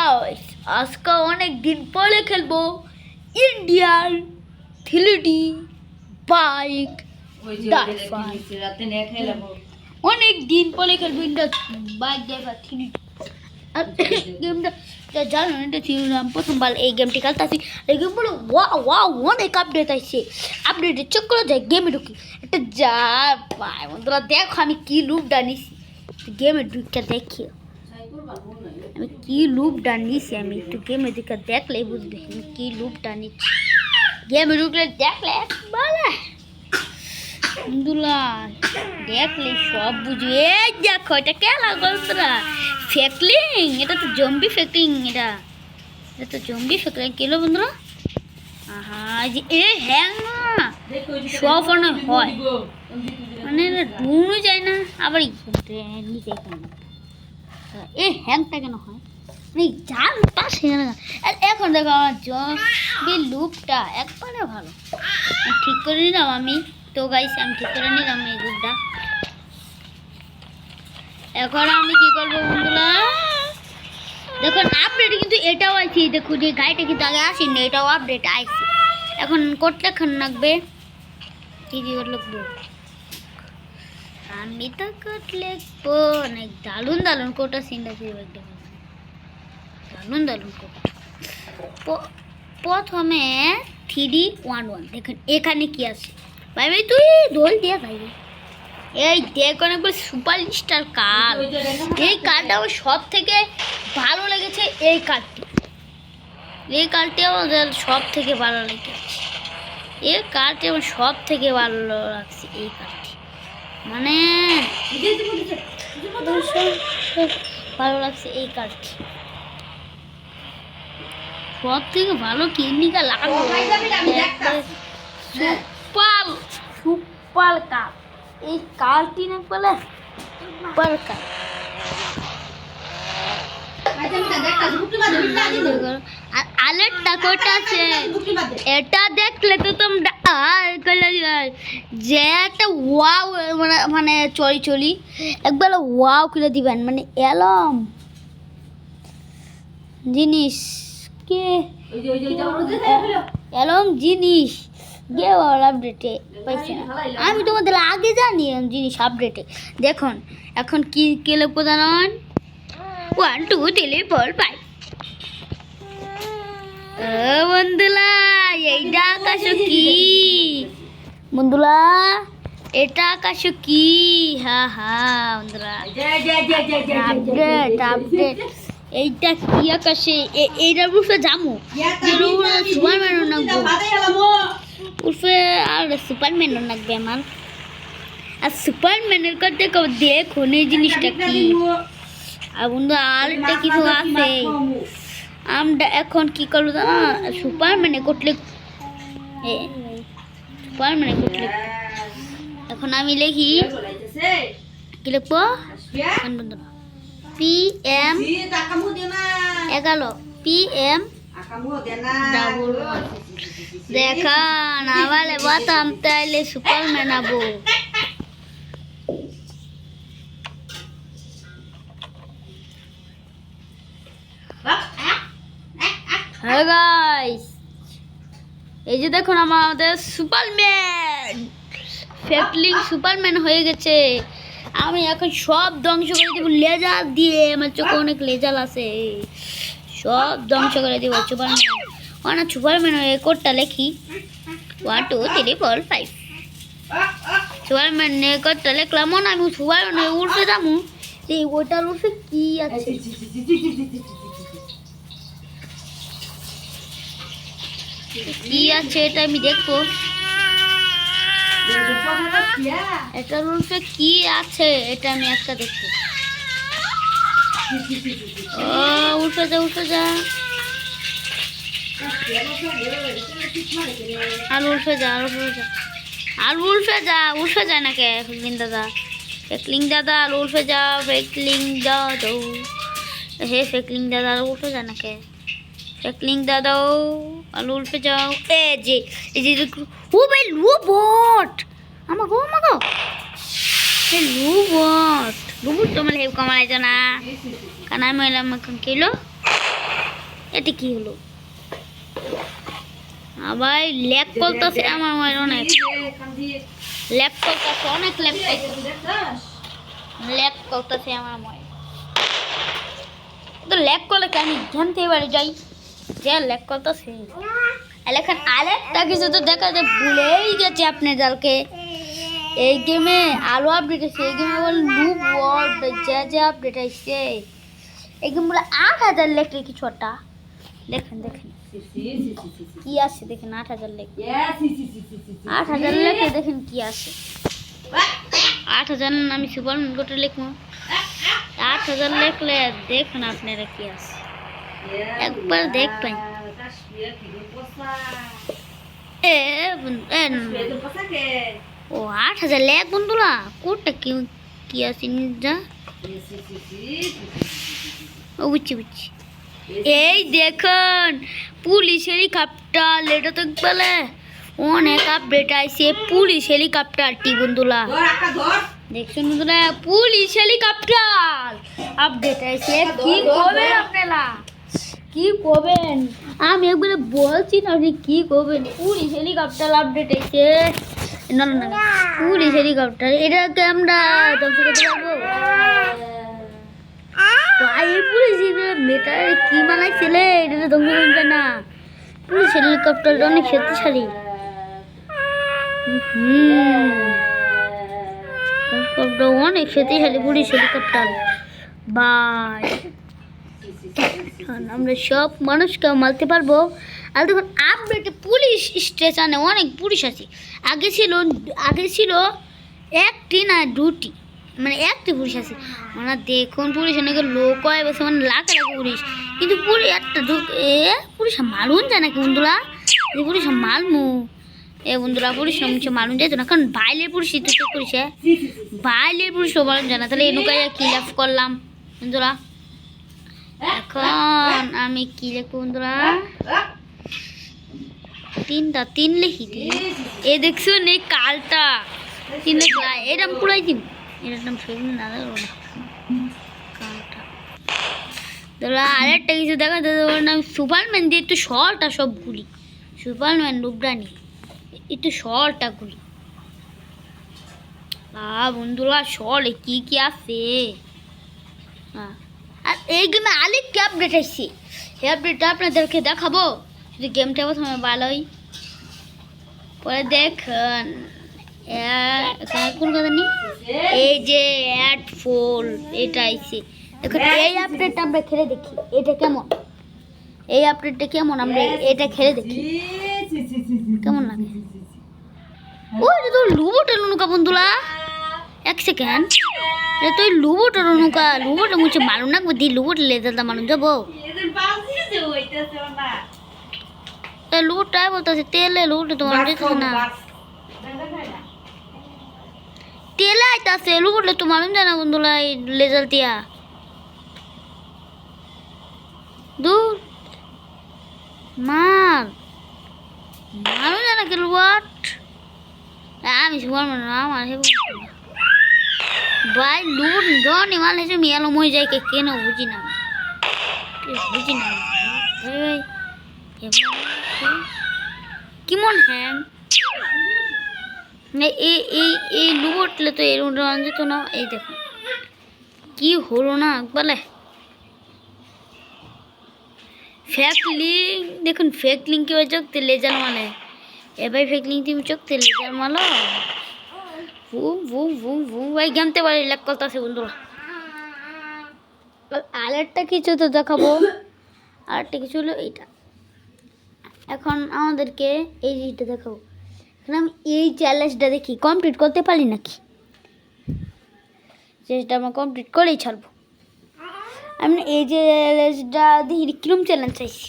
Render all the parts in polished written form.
Guys আজকে অনেক দিন পরে খেলবো ইন্ডিয়ান 3D বাইক অনেক দিন পরে খেলবো ইন্ডিয়ান বাইক ড্রাইভার 3D গেমটা জানো এটা ছিলাম প্রথমবার এই গেমটি খেলতেছি। এই গেম বলে ওয়াও অনেক আপডেট আসছে। আপডেটে চেক করা যায় গেমে ঢুকি একটা যা ভাই বন্ধুরা দেখো আমি কি লুপটা নিছি গেমে ঢুকে দেখি আমি কি লুপটা নিছি। আমি একটু গেমে ঢুকে দেখলেই বুঝবে আমি কি লুপটা নিচ্ছি। গেমে ঢুকলে দেখলে বলে বন্ধুরা দেখলে সব বুঝবে। এই দেখো এটা খেলা বন্ধুরা ফেকলিং, এটা তো জম্বি ফেকলিং, এটা তো জম্বি ফেকলিং কেলো বন্ধুরা। যে এ হ্যাং না সব হয় মানে ঢুকনো যায় না আবার নিচে এ হ্যাংটা কেন হয় মানে যার পাশে এখন দেখো আমার জম্বি লুপটা একবারে ভালো ঠিক করে নিলাম আমি। তো গাইস আমি ঠিক করে নিলাম এই লুপটা। এখন আমি কি করবো বন্ধুরা দেখুন আপডেট কিন্তু এটাও আছে। দেখুন এই গাড়িটা কিন্তু আগে আসেনি, এটাও আপডেট আইছে। এখন কোটটা খান লাগবে কি লিখবো আমি তো কোট লিখবো অনেক দারুণ কোট আছে দারুণ কোট। প্রথমে 3D11 দেখুন এখানে কি আছে ভাই ভাই তুই দোল দিয়া ভাই এই দেখ অনেকবার সুপার স্টার কার্ড। এই কার্ডটা আমার সব থেকে ভালো লেগেছে। এই কার্ডটি আমাদের সব থেকে ভালো লেগেছে। এই কার্ডটি আমার সব থেকে ভালো লাগছে। এই কার্ডটি মানে ভালো লাগছে। এই কার্ডটি সব থেকে ভালো কিনিকা লাগলো সুপার কার্ড। এই কার্ডটি না বলে সুপার কার্ড। আর আরেকটা কোট আছে এটা দেখলে তো তোমরা যে একটা ওয়াও মানে চলি একবার ওয়াও করে দিবেন মানে এলম জিনিস কে এলম জিনিস আপডেটে পাইছে না। আমি তোমাদের আগে জানি জিনিস আপডেটে। দেখুন এখন কি কেলে প্রধান 1 2 3 4 5 বন্ধুরা এইটা আকাশ কি বন্ধুরা এটা আকাশ কি বন্ধুরা আপডেট এইটা কি আকাশে এইটার উপরে জামু সুপারম্যান নাকবো উপরে আর সুপারম্যান নাকবে আমার। আর সুপারম্যানের কথা দেখুন এই জিনিসটা কি। আর বন্ধু আর একটা কিছু আছে আমরা এখন কি করবো জানা সুপারম্যানে করলে এখন আমি লিখি কি লিখবো PM 11 PM দেখা না বলে বাতাম তাইলে সুপারম্যান আবো। হ্যাঁ গাইস এই যে দেখুন আমাদের সুপারম্যান ফেকলিং সুপারম্যান হয়ে গেছে। আমি এখন সব ধ্বংস করে দেবো লেজার দিয়ে। আমার চোখে অনেক লেজার আছে সব ধ্বংস করে দেবো সুপারম্যান সুপারম্যান হয়ে কোডটা লেখি 1 2 3 4 5 সুপারম্যান কোডটা লিখলাম। মনে আমি সুপারম্যান উঠে যাবো এই ওটার উঠে কি আছে কি আছে এটা আমি দেখবো। এটার উপরে কি আছে এটা আমি একটা দেখবো। উঠে যা আর উঠে যা না কে ফেকলিং দাদা আর উঠে যা ফেকলিং দাদা হে ফেকলিং দাদা আর উঠে যা না কে ফেকলিং দাদাও আর উঠে যাও। এই যে ও ভাই রোবট আমাগো এই রোবট তোমার হেব কমাইছ না কানা মেলাম এখন কিলো এটা কি হলো আবার ল্যাগ করতেছে আমার মনে অনেক ল্যাগ করতেছে অনেক ল্যাগ করতেছে আমার মনে তো ল্যাগ করলে কেন জানতে পারি যাই যে ল্যাগ করতেছে এখন আরেকটা কিছু তো দেখা যায় ভুলেই গেছে আপনার জালকে এই গেমে আরো আপডেট আছে এই গেমে বল লুপ ওয়ার্ড যা আপডেট আসছে এই গেম বলে 8000 লেখলে কিছু একটা দেখেন কি আছে দেখেন 8000 লেখে 8000 লেখে দেখেন কি আছে 8000 আমি সুপার গোটা লিখবো 8000 লেখলে দেখেন আপনারা কি আছে একবার দেখবেন ও 8000 লেখ বন্ধুরা কোডটা কি আছে যা বুঝছি এই দেখুন পুলিশ হেলিকপ্টার এটা তো বলে অনেক আপডেট আইছে পুলিশ হেলিকপ্টারটি বন্ধুরা দেখছেন বন্ধুরা পুলিশ হেলিকপ্টার আপডেট আইছে কি করবেন আপনারা কি করবেন আমি একবারে বলছি না আপনি কি করবেন পুলিশ হেলিকপ্টার আপডেট আইছে না পুলিশ হেলিকপ্টার এটাকে আমরা ধ্বংস করতে পারবো পুলিশ মেটার কি বানাইছিলে এটা ধ্বংস করবে না পুলিশ হেলিকপ্টার অনেক শক্তিশালী অনেক শক্তিশালী পুলিশ হেলিকপ্টার বাই আমরা সব মানুষকে মারতে পারবো আর দেখুন আপডেটে পুলিশ স্টেশনে অনেক পুলিশ আছে আগে ছিল একটি না দুটি মানে একটি পুলিশ আছে মানে দেখুন পুলিশ অনেক লোক হয় বসে মানে লাখ পুলিশ কিন্তু পুলিশ একটা পুলিশ মারুন যায় নাকি বন্ধুরা পুলিশ মারমু বন্ধুরা পুলিশ মারুন যায় তো না কারণ বাইরের পুলিশ তো পুলিশে বাইরের পুলিশ মারুন যায় না তাহলে এনুকাই কি লাভ করলাম বন্ধুরা এখন আমি কি লিখবো বন্ধুরা 3 লিখি দিই এ দেখছুন এই কালটা 3 লিখলা এরকম পুরাই দিন এর নাম ফেলুন না কালটা দাদা আরেকটা কিছু দেখা ওর নাম সুপারম্যান দিয়ে একটু শর্টটা সব গুলি সুপারম্যান রূপরানি একটু শর্টটা গুলি বন্ধুরা শর্ট কি আছে আর এই গেমে আরেকটি আপডেট আসছে এই আপডেটটা আপনাদেরকে দেখাবো যদি গেমটা প্রথমে ভালোই পরে দেখুন কোন কথা নেই এই যে অ্যাড ফোল এটা আইছে দেখুন এই আপডেটটা আমরা খেলে দেখি এটা কেমন এই আপডেটটা কেমন আমরা এটা খেলে দেখি কেমন লাগে ও এটা তো লুবোটা লুনুকা বন্ধুরা 1 সেকেন্ড এটা তো লুবোটা লুনুকা লুবোটা মুছে মারুন না দি লুবোটা লেজালটা মারুন যাবো লুবোটাই বলতেছে তেলে লুবোটা তোমার দিতেছে না তেলে আইতাছে লুবোটা তো মারুন যায় না বন্ধুরা এই লেজাল দিয়া দূর মারুন যায় না কি লুবট আমি সুপার মানে আমার ভাই লুট ডনি মাল এসে মিয়ালো মই যায় কেন বুঝি না কেমন হ্যাং এই লুবটলে তো এর যেত না এই দেখো কি হলো না বলে ফেক লিঙ্ক দেখুন ফেক লিঙ্ক কি চোখতে লেজার মানে এবার ফেক লিঙ্ক তুমি চোখতে লেজার মালো ভাই জানতে পারি লেখ করতেছে বন্ধুরা আরেকটা কিছু তো দেখাবো আরেকটা কিছু হলো এইটা এখন আমাদেরকে এই জিনিসটা দেখাবো এখন আমি এই চ্যালেঞ্জটা দেখি কমপ্লিট করতে পারি নাকি চ্যালেঞ্জটা আমরা কমপ্লিট করেই ছাড়বো আমি এই যে চ্যালেঞ্জটা দেখি কিরম চ্যালেঞ্জ চাইছি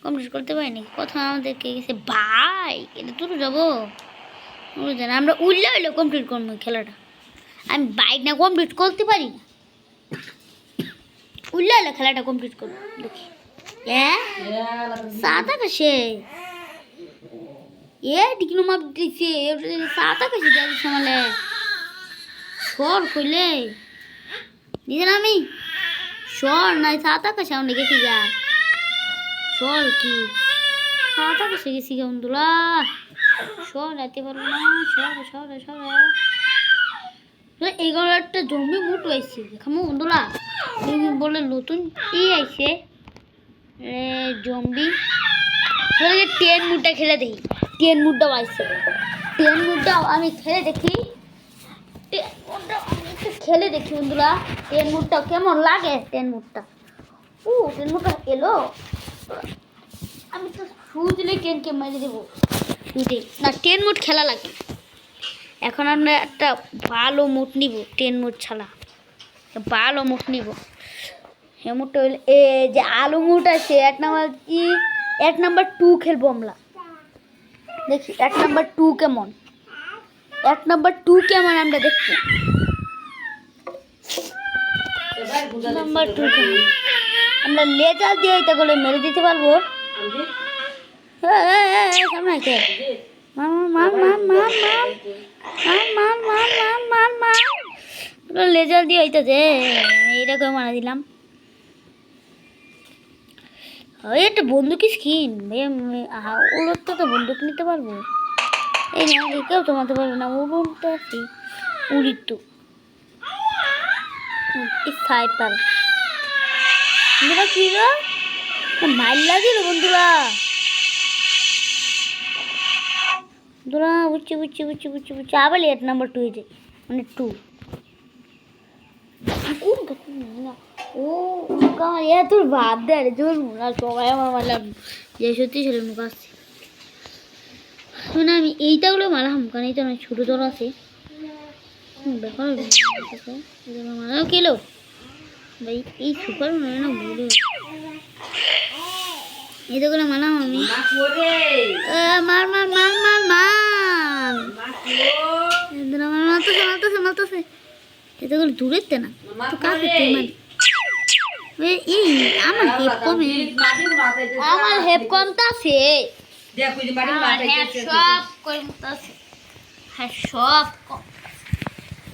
কমপ্লিট করতে পারি নাকি কথা আমাদেরকে গেছে ভাই এটা দূরে যাবো জানা আমরা উঠলে কমপ্লিট করবো খেলাটা আমি বাইক না কমপ্লিট করতে পারি না উঠলে খেলাটা কমপ্লিট করবো দেখি সাদা কাছে ডিগ্রি মাপ দিচ্ছে সাদা কাছে যাচ্ছে মানে সর কইলে দিদি আমি সর নাই সাদা কাছে আমরা গেছি যা সর কি খাওয়াটা বসে গেছি গে বন্ধুরা সর রাতে পারবো না সরে সরে সরে এগারো একটা জম্বি মুট হয়েছে দেখামো বন্ধুরা বলে নতুন ই আইছে জম্বি টেন মুডটা খেলে দেখি টেন মুডটাও আইছে টেন মুডটাও আমি খেলে দেখি খেলে দেখি বন্ধুরা টেন মুডটাও কেমন লাগে টেন মুডটা টেন মুডটা এলো আমি তো সুজলে টেনকে মেরে দেবো না টেন মুড খেলা লাগে এখন আমরা একটা ভালো মুড নিব টেন মুড ছাড়া ভালো মুড নিব এই মুডটা হইলে এ যে আলু মুড আছে এক নাম্বার 2 খেলবো আমরা দেখি 1 নাম্বার 2 কেমন 1 নাম্বার 2 কেমন আমরা দেখবো নাম্বার 2 কেমন আমরা লেজার দিয়ে এটা করে মেরে দিতে পারবো সামনে আছে লেজার দিয়ে হইতেছে এইটাকে মারা দিলাম ওই একটা বন্দুক স্কিন ওর তো বন্দুক নিতে পারবো এই না কেউ তো মারতে পারবে না ওটা আছে উড়ির তো সাইপার বন্ধুরা কি মাইল লাগিল বন্ধুরা বন্ধুরা বুঝছি বুঝছি বুঝছি বুঝছি বুঝছি আবার 8 নাম্বার 2 হয়েছে মানে 2 ও এ তোর ভাত দেয় রে জোর না সবাই আমার মারলাম যে সত্যি ছিল মুখ আসছে মানে আমি এইটাগুলো মারলাম কারণ এইটা অনেক ছোটো দল আছে ব্যাপার মারাও কেলো ভাই এই সুপার মনে না বলে এইটাগুলো মারলাম আমি মার মার মার মার মার মারতেছে মারতেছে মারতেছে এতগুলো দূরেতে না তো কাকে মারি এই আমার হেপ কমে আমার হেপ কমতাছে সব কমতাছে হ্যাঁ সব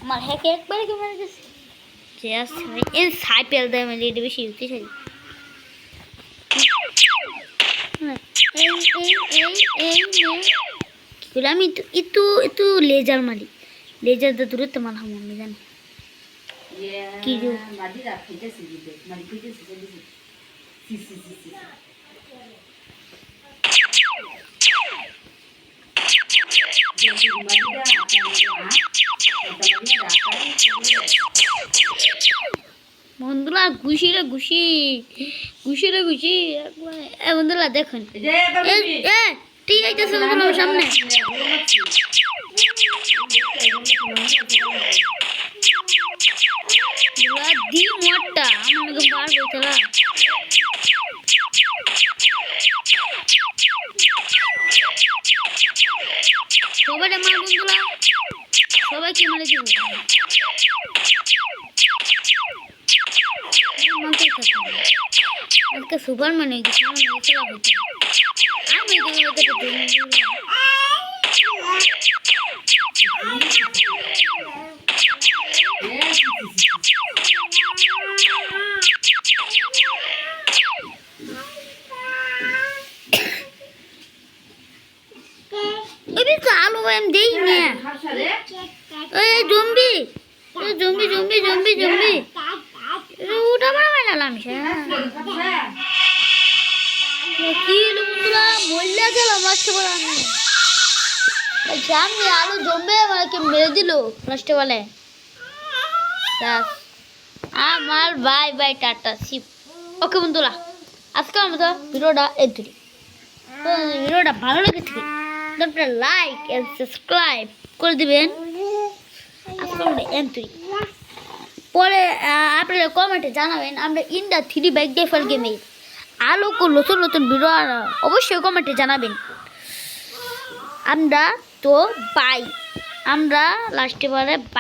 আমার হেক একবারে কি মারা গেছে যে আসছে এই সাইকেল দেয় মানে এটা বেশি হতে চাই আমি একটু একটু লেজার মারি লেজার দিয়ে দূরে তো মারা আমি জানি কি বন্ধুরা ঘুষি রে ঘুষি ঘুষি রে ঘুষি বন্ধুরা দেখুন ঠিক আছে সামনে দি মোটটা আমাকে মারবে চলা সবাই মার বন্ধুরা সবাইকে মেরে দিব আজকে সুপারম্যান হয়ে গেছে খেলা করতে আমি আলু আমি দেই না zombie zombie zombie zombie zombie ওটা মারা গেলাম কি বন্ধুরা মরলে গেলাম লাস্টে বলে আমি আলু জম্বি আমাকে মেরে দিল লাস্টে বলে আমার বাই বাই টাটা শিপ ওকে বন্ধুরা আজকে আমাদের ভিডিওটা এতটুকু ভিডিওটা ভালো লেগেছে আপনারা লাইক এন্ড সাবস্ক্রাইব করে দিবেন আজকে আমরা এন্ট্রি পরে আপনারা কমেন্টে জানাবেন আমরা ইন্ডা 3 বাইক ডেফার গেমে আলো নতুন নতুন ভিডিও অবশ্যই কমেন্টে জানাবেন আমরা তো বাই আমরা লাস্টে বারে বাই।